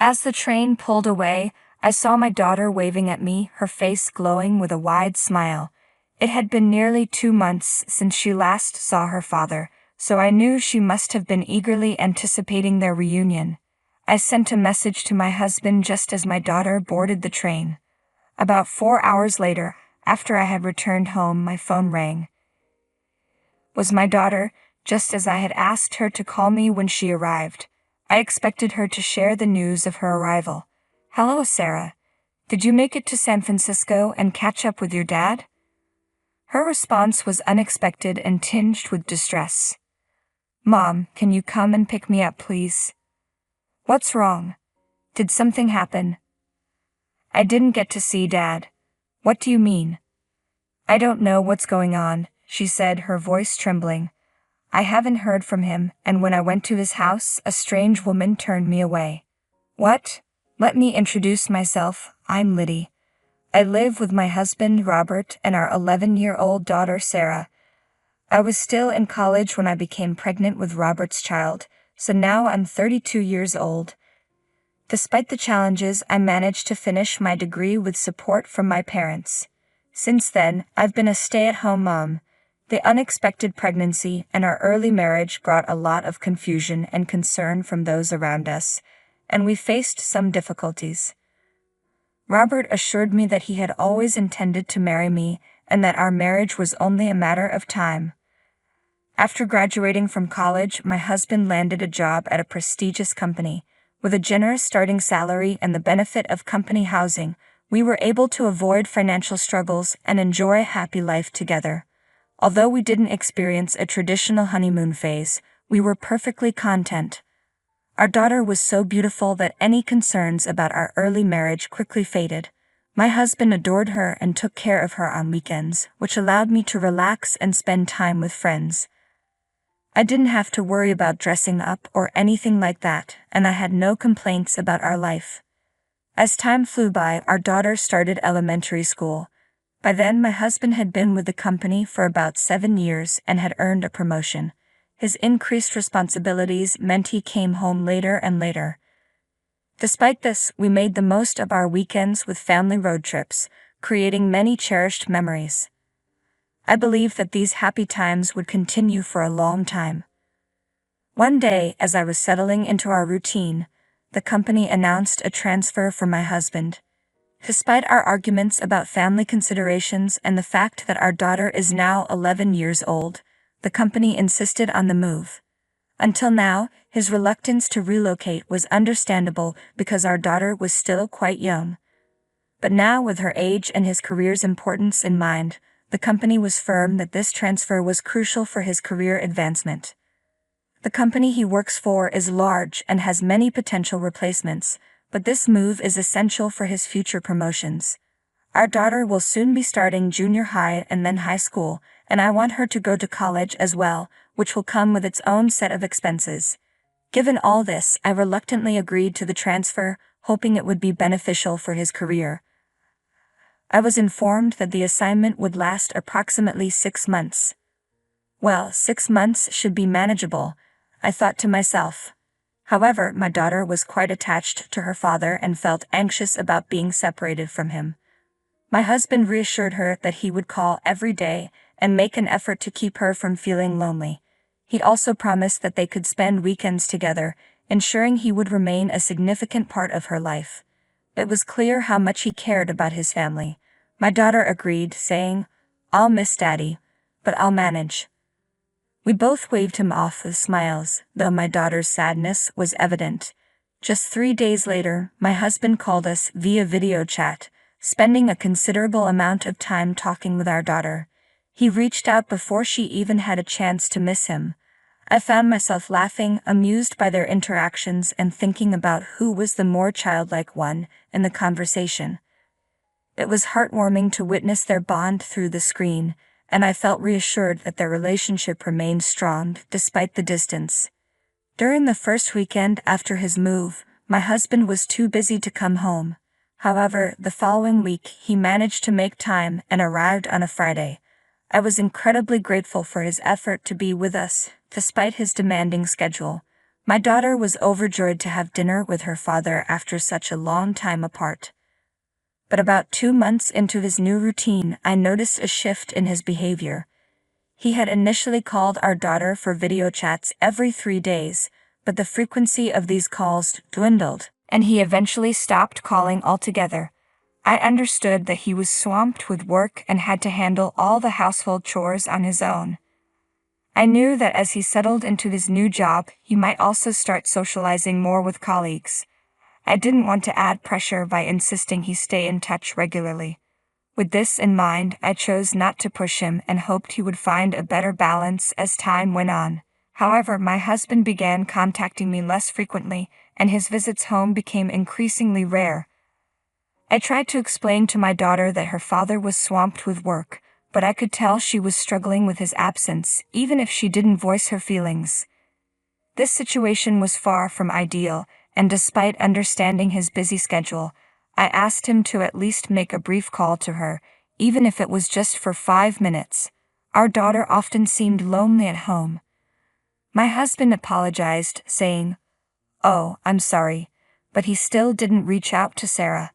As the train pulled away, I saw my daughter waving at me, her face glowing with a wide smile. It had been nearly 2 months since she last saw her father, so I knew she must have been eagerly anticipating their reunion. I sent a message to my husband just as my daughter boarded the train. About 4 hours later, after I had returned home, my phone rang. It was my daughter, just as I had asked her to call me when she arrived. I expected her to share the news of her arrival. "Hello, Sarah. Did you make it to San Francisco and catch up with your dad?" Her response was unexpected and tinged with distress. "Mom, can you come and pick me up, please?" "What's wrong? Did something happen?" "I didn't get to see Dad." "What do you mean?" "I don't know what's going on," she said, her voice trembling. "I haven't heard from him, and when I went to his house, a strange woman turned me away." "What?" "Let me introduce myself. I'm Liddy. I live with my husband, Robert, and our 11-year-old daughter, Sarah. I was still in college when I became pregnant with Robert's child, so now I'm 32 years old. Despite the challenges, I managed to finish my degree with support from my parents. Since then, I've been a stay-at-home mom. The unexpected pregnancy and our early marriage brought a lot of confusion and concern from those around us, and we faced some difficulties. Robert assured me that he had always intended to marry me and that our marriage was only a matter of time. After graduating from college, my husband landed a job at a prestigious company. With a generous starting salary and the benefit of company housing, we were able to avoid financial struggles and enjoy a happy life together. Although we didn't experience a traditional honeymoon phase, we were perfectly content. Our daughter was so beautiful that any concerns about our early marriage quickly faded. My husband adored her and took care of her on weekends, which allowed me to relax and spend time with friends. I didn't have to worry about dressing up or anything like that, and I had no complaints about our life. As time flew by, our daughter started elementary school. By then, my husband had been with the company for about 7 years and had earned a promotion. His increased responsibilities meant he came home later and later. Despite this, we made the most of our weekends with family road trips, creating many cherished memories. I believed that these happy times would continue for a long time. One day, as I was settling into our routine, the company announced a transfer for my husband. Despite our arguments about family considerations and the fact that our daughter is now 11 years old, the company insisted on the move. Until now, his reluctance to relocate was understandable because our daughter was still quite young. But now, with her age and his career's importance in mind, the company was firm that this transfer was crucial for his career advancement. The company he works for is large and has many potential replacements, but this move is essential for his future promotions. Our daughter will soon be starting junior high and then high school, and I want her to go to college as well, which will come with its own set of expenses. Given all this, I reluctantly agreed to the transfer, hoping it would be beneficial for his career. I was informed that the assignment would last approximately 6 months. Well, 6 months should be manageable, I thought to myself. However, my daughter was quite attached to her father and felt anxious about being separated from him. My husband reassured her that he would call every day and make an effort to keep her from feeling lonely. He also promised that they could spend weekends together, ensuring he would remain a significant part of her life. It was clear how much he cared about his family. My daughter agreed, saying, "I'll miss Daddy, but I'll manage." We both waved him off with smiles, though my daughter's sadness was evident. Just 3 days later, my husband called us via video chat, spending a considerable amount of time talking with our daughter. He reached out before she even had a chance to miss him. I found myself laughing, amused by their interactions and thinking about who was the more childlike one in the conversation. It was heartwarming to witness their bond through the screen, and I felt reassured that their relationship remained strong despite the distance. During the first weekend after his move, my husband was too busy to come home. However, the following week he managed to make time and arrived on a Friday. I was incredibly grateful for his effort to be with us, despite his demanding schedule. My daughter was overjoyed to have dinner with her father after such a long time apart. But about 2 months into his new routine, I noticed a shift in his behavior. He had initially called our daughter for video chats every 3 days, but the frequency of these calls dwindled, and he eventually stopped calling altogether. I understood that he was swamped with work and had to handle all the household chores on his own. I knew that as he settled into his new job, he might also start socializing more with colleagues. I didn't want to add pressure by insisting he stay in touch regularly. With this in mind, I chose not to push him and hoped he would find a better balance as time went on. However, my husband began contacting me less frequently, and his visits home became increasingly rare. I tried to explain to my daughter that her father was swamped with work, but I could tell she was struggling with his absence, even if she didn't voice her feelings. This situation was far from ideal, and despite understanding his busy schedule, I asked him to at least make a brief call to her, even if it was just for 5 minutes. Our daughter often seemed lonely at home. My husband apologized, saying, "Oh, I'm sorry," but he still didn't reach out to Sarah.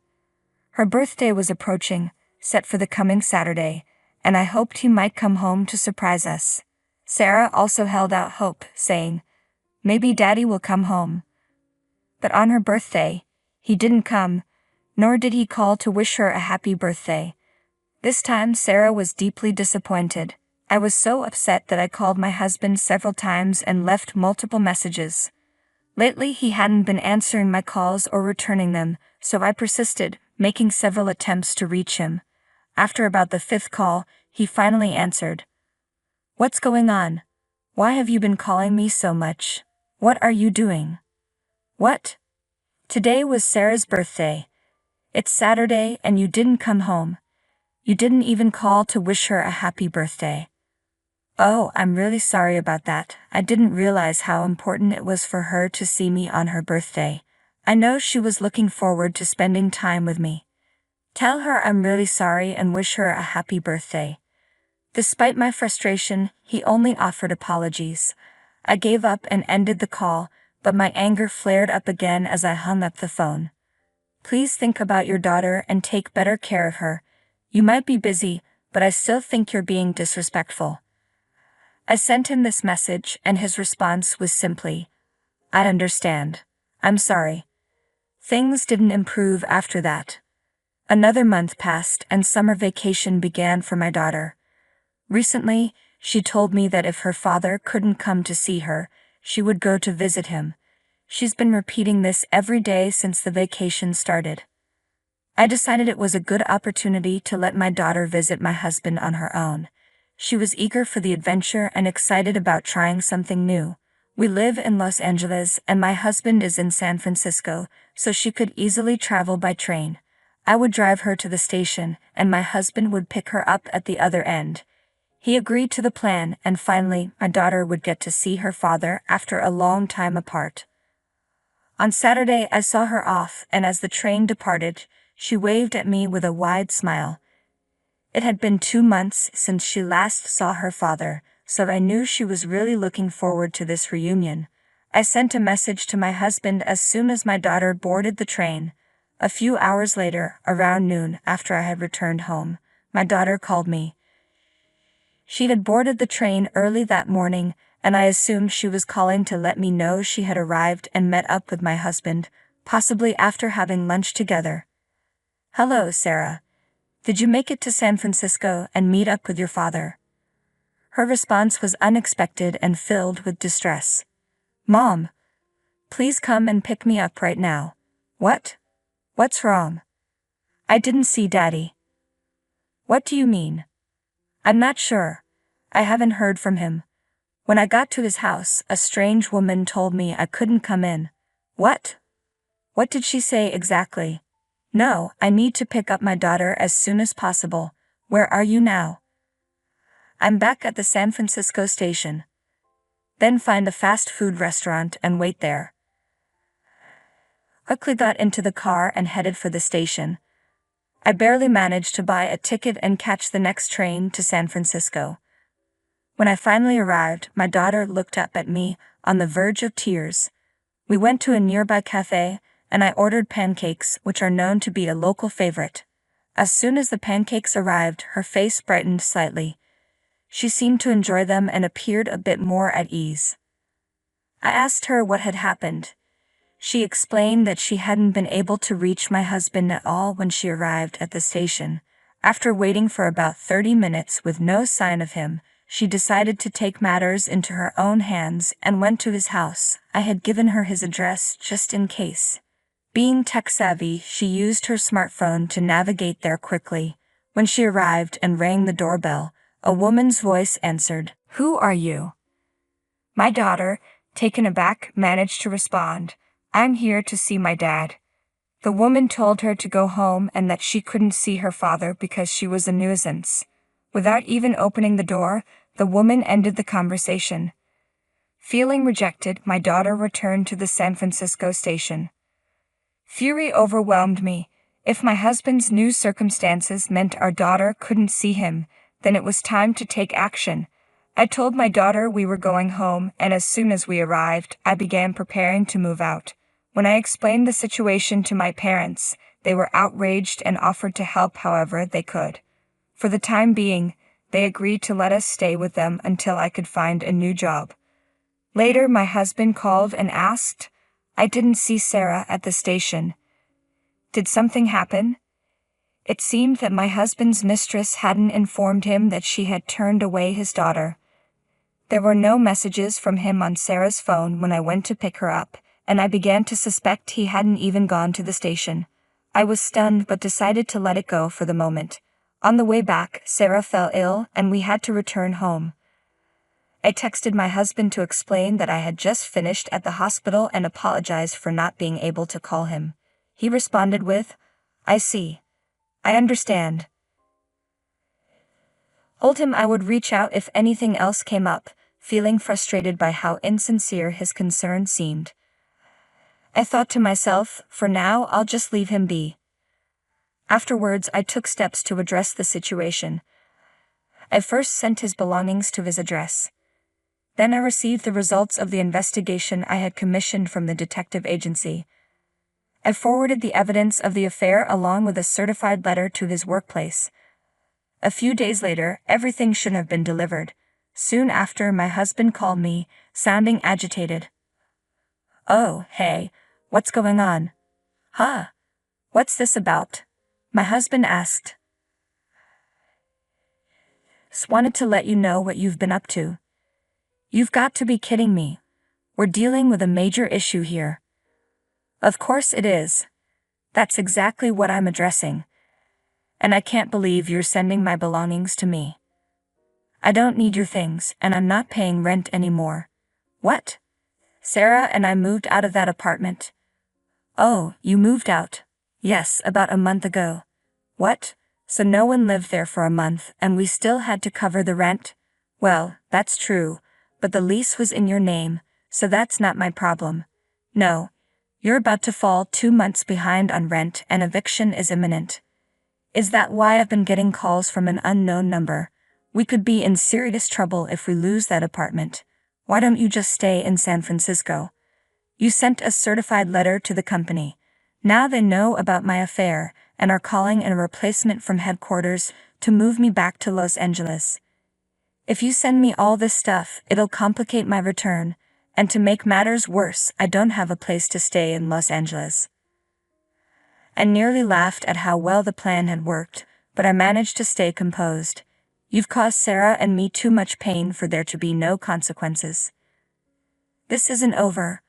Her birthday was approaching, set for the coming Saturday, and I hoped he might come home to surprise us. Sarah also held out hope, saying, "Maybe Daddy will come home." But on her birthday, he didn't come, nor did he call to wish her a happy birthday. This time Sarah was deeply disappointed. I was so upset that I called my husband several times and left multiple messages. Lately he hadn't been answering my calls or returning them, so I persisted, making several attempts to reach him. After about the 5th call, he finally answered. "What's going on? Why have you been calling me so much? What are you doing?" "What? Today was Sarah's birthday. It's Saturday and you didn't come home. You didn't even call to wish her a happy birthday." "Oh, I'm really sorry about that. I didn't realize how important it was for her to see me on her birthday. I know she was looking forward to spending time with me. Tell her I'm really sorry and wish her a happy birthday." Despite my frustration, he only offered apologies. I gave up and ended the call, but my anger flared up again as I hung up the phone. "Please think about your daughter and take better care of her. You might be busy, but I still think you're being disrespectful." I sent him this message, and his response was simply, "I understand. I'm sorry." Things didn't improve after that. Another month passed and summer vacation began for my daughter. Recently, she told me that if her father couldn't come to see her, she would go to visit him. She's been repeating this every day since the vacation started. I decided it was a good opportunity to let my daughter visit my husband on her own. She was eager for the adventure and excited about trying something new. We live in Los Angeles and my husband is in San Francisco, so she could easily travel by train. I would drive her to the station, and my husband would pick her up at the other end. He agreed to the plan, and finally, my daughter would get to see her father after a long time apart. On Saturday, I saw her off, and as the train departed, she waved at me with a wide smile. It had been 2 months since she last saw her father, so I knew she was really looking forward to this reunion. I sent a message to my husband as soon as my daughter boarded the train. A few hours later, around noon, after I had returned home, my daughter called me. She had boarded the train early that morning, and I assumed she was calling to let me know she had arrived and met up with my husband, possibly after having lunch together. "Hello, Sarah. Did you make it to San Francisco and meet up with your father?" Her response was unexpected and filled with distress. "Mom, please come and pick me up right now." "What? What's wrong?" "I didn't see Daddy." "What do you mean?" "I'm not sure. I haven't heard from him. When I got to his house, a strange woman told me I couldn't come in." "What? What did she say exactly?" "No, I need to pick up my daughter as soon as possible. Where are you now?" "I'm back at the San Francisco station." "Then find a fast food restaurant and wait there." Quickly got into the car and headed for the station. I barely managed to buy a ticket and catch the next train to San Francisco. When I finally arrived, my daughter looked up at me, on the verge of tears. We went to a nearby cafe, and I ordered pancakes, which are known to be a local favorite. As soon as the pancakes arrived, her face brightened slightly. She seemed to enjoy them and appeared a bit more at ease. I asked her what had happened. She explained that she hadn't been able to reach my husband at all when she arrived at the station. After waiting for about 30 minutes with no sign of him, she decided to take matters into her own hands and went to his house. I had given her his address just in case. Being tech-savvy, she used her smartphone to navigate there quickly. When she arrived and rang the doorbell, a woman's voice answered. "Who are you?" My daughter, taken aback, managed to respond, "I'm here to see my dad." The woman told her to go home and that she couldn't see her father because she was a nuisance. Without even opening the door, the woman ended the conversation. Feeling rejected, my daughter returned to the San Francisco station. Fury overwhelmed me. If my husband's new circumstances meant our daughter couldn't see him, then it was time to take action. I told my daughter we were going home, and as soon as we arrived, I began preparing to move out. When I explained the situation to my parents, they were outraged and offered to help however they could. For the time being, they agreed to let us stay with them until I could find a new job. Later, my husband called and asked, "I didn't see Sarah at the station. Did something happen?" It seemed that my husband's mistress hadn't informed him that she had turned away his daughter. There were no messages from him on Sarah's phone when I went to pick her up, and I began to suspect he hadn't even gone to the station. I was stunned but decided to let it go for the moment. On the way back, Sarah fell ill and we had to return home. I texted my husband to explain that I had just finished at the hospital and apologized for not being able to call him. He responded with, "I see. I understand." Told him I would reach out if anything else came up, feeling frustrated by how insincere his concern seemed. I thought to myself, for now I'll just leave him be. Afterwards, I took steps to address the situation. I first sent his belongings to his address. Then I received the results of the investigation I had commissioned from the detective agency. I forwarded the evidence of the affair along with a certified letter to his workplace. A few days later, everything should have been delivered. Soon after, my husband called me, sounding agitated. "Oh, hey, what's going on?" "Huh? What's this about?" my husband asked. "Just wanted to let you know what you've been up to." "You've got to be kidding me. We're dealing with a major issue here." "Of course it is. That's exactly what I'm addressing. And I can't believe you're sending my belongings to me. I don't need your things, and I'm not paying rent anymore." "What?" "Sarah and I moved out of that apartment." "Oh, you moved out?" "Yes, about a month ago." "What? So no one lived there for a month, and we still had to cover the rent?" "Well, that's true, but the lease was in your name, so that's not my problem." "No. You're about to fall 2 months behind on rent and eviction is imminent." "Is that why I've been getting calls from an unknown number? We could be in serious trouble if we lose that apartment. Why don't you just stay in San Francisco?" "You sent a certified letter to the company. Now they know about my affair and are calling in a replacement from headquarters to move me back to Los Angeles. If you send me all this stuff, it'll complicate my return, and to make matters worse, I don't have a place to stay in Los Angeles." I nearly laughed at how well the plan had worked, but I managed to stay composed. "You've caused Sarah and me too much pain for there to be no consequences. This isn't over.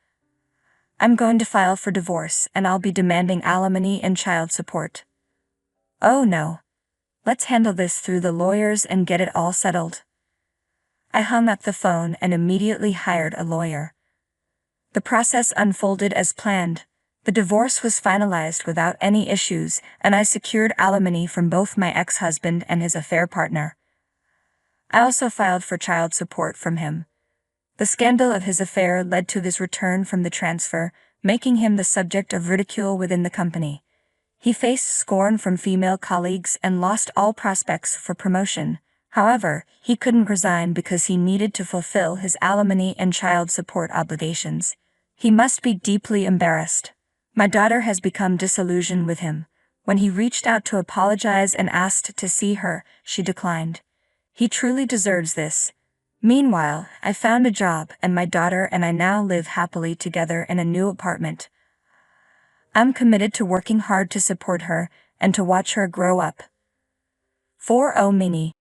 I'm going to file for divorce and I'll be demanding alimony and child support." "Oh no. Let's handle this through the lawyers and get it all settled." I hung up the phone and immediately hired a lawyer. The process unfolded as planned. The divorce was finalized without any issues, and I secured alimony from both my ex-husband and his affair partner. I also filed for child support from him. The scandal of his affair led to his return from the transfer, making him the subject of ridicule within the company. He faced scorn from female colleagues and lost all prospects for promotion. However, he couldn't resign because he needed to fulfill his alimony and child support obligations. He must be deeply embarrassed. My daughter has become disillusioned with him. When he reached out to apologize and asked to see her, she declined. He truly deserves this. Meanwhile, I found a job and my daughter and I now live happily together in a new apartment. I'm committed to working hard to support her and to watch her grow up. 4-0 Mini.